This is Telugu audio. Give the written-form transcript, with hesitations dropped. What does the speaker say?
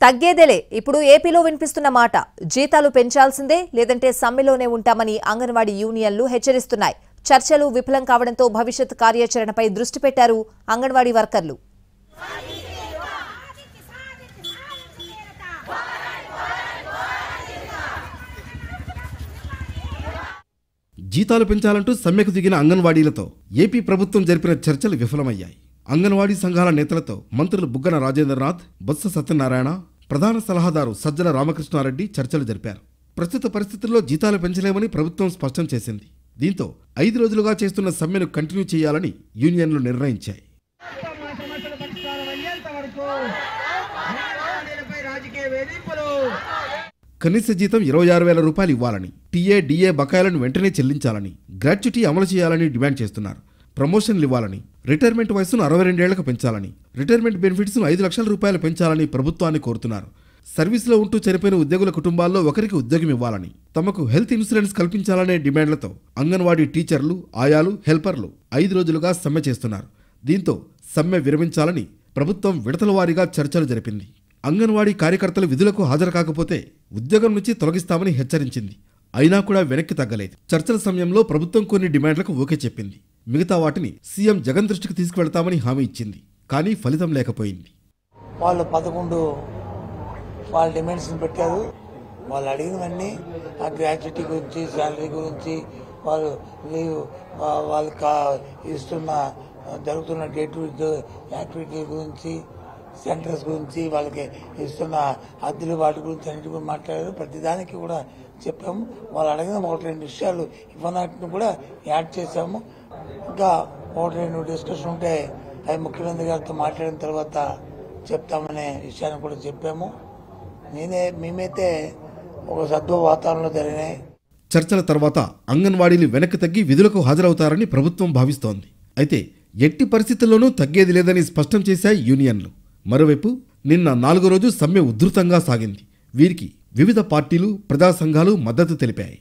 తగ్గేదేలే ఇప్పుడు ఏపీలో వినిపిస్తున్న మాట జీతాలు పెంచాల్సిందే లేదంటే సమ్మెలోనే ఉంటామని అంగన్వాడీ యూనియన్లు హెచ్చరిస్తున్నాయి. చర్చలు విఫలం కావడంతో భవిష్యత్ కార్యాచరణపై దృష్టి పెట్టారు అంగన్వాడీ వర్కర్లు. జీతాలు పెంచాలంటూ సమ్మెకు దిగిన అంగన్వాడీలతో ఏపీ ప్రభుత్వం జరిపిన చర్చలు విఫలమయ్యాయి. అంగన్వాడీ సంఘాల నేతలతో మంత్రులు బుగ్గన రాజేంద్రనాథ్, బొత్స సత్యనారాయణ, ప్రధాన సలహాదారు సజ్జల రామకృష్ణారెడ్డి చర్చలు జరిపారు. ప్రస్తుత పరిస్థితుల్లో జీతాలు పెంచలేమని ప్రభుత్వం స్పష్టం చేసింది. దీంతో 5 రోజులుగా చేస్తున్న సమ్మెను కంటిన్యూ చేయాలని యూనియన్లు నిర్ణయించాయి. కనీస జీతం 26,000 రూపాయలు ఇవ్వాలని, టీఏ, డిఏ బకాయిలను వెంటనే చెల్లించాలని, గ్రాట్యుటీ అమలు చేయాలని డిమాండ్ చేస్తున్నారు. ప్రమోషన్లు ఇవ్వాలని, రిటైర్మెంట్ వయసును 62 ఏళ్లకు పెంచాలని, రిటైర్మెంట్ బెనిఫిట్స్ను 5 లక్షల రూపాయలు పెంచాలని ప్రభుత్వాన్ని కోరుతున్నారు. సర్వీసులో ఉంటూ చనిపోయిన ఉద్యోగుల కుటుంబాల్లో ఒకరికి ఉద్యోగం ఇవ్వాలని, తమకు హెల్త్ ఇన్సూరెన్స్ కల్పించాలనే డిమాండ్లతో అంగన్వాడీ టీచర్లు, ఆయాలు, హెల్పర్లు 5 రోజులుగా సమ్మె చేస్తున్నారు. దీంతో సమ్మె విరమించాలని ప్రభుత్వం విడతల వారీగా చర్చలు జరిపింది. అంగన్వాడీ కార్యకర్తలు విధులకు హాజరు కాకపోతే ఉద్యోగం నుంచి తొలగిస్తామని హెచ్చరించింది. అయినా కూడా వెనక్కి తగ్గలేదు. చర్చల సమయంలో ప్రభుత్వం కొన్ని డిమాండ్లకు ఓకే చెప్పింది. మిగతా వాటిని సీఎం జగన్ దృష్టికి తీసుకువెళ్తామని హామీ ఇచ్చింది. కానీ ఫలితం లేకపోయింది. వాళ్ళు 11 వాళ్ళ డిమాండ్స్ని పెట్టారు. వాళ్ళు అడిగినవన్నీ ఆ గ్రాట్యుటీ గురించి, శాలరీ గురించి, వాళ్ళు లీవ్, వాళ్ళకి ఇస్తున్న జరుగుతున్న డే టు డే యాక్టివిటీల గురించి, సెంటర్స్ గురించి, వాళ్ళకి ఇస్తున్న అద్దెలు, వాటి గురించి అన్నిటి గురించి మాట్లాడారు. ప్రతిదానికి కూడా చెప్పాము. వాళ్ళు అడిగిన 1-2 విషయాలు ఇవ్వనాటిని కూడా యాడ్ చేశాము. ఇంకా 1-2 డిస్కషన్ ఉంటే అవి ముఖ్యమంత్రి గారితో మాట్లాడిన తర్వాత చెప్తామనే విషయాన్ని కూడా చెప్పాము. మేమైతే ఒక సద్భవ వాతావరణంలో జరిగినాయి. చర్చల తర్వాత అంగన్వాడీలు వెనక్కి తగ్గి విధులకు హాజరవుతారని ప్రభుత్వం భావిస్తోంది. అయితే ఎట్టి పరిస్థితుల్లోనూ తగ్గేది లేదని స్పష్టం చేశాయి యూనియన్లు. మరోవైపు నిన్న 4వ రోజు సమ్మె ఉధృతంగా సాగింది. వీరికి వివిధ పార్టీలు, ప్రజా సంఘాలు మద్దతు తెలిపాయి.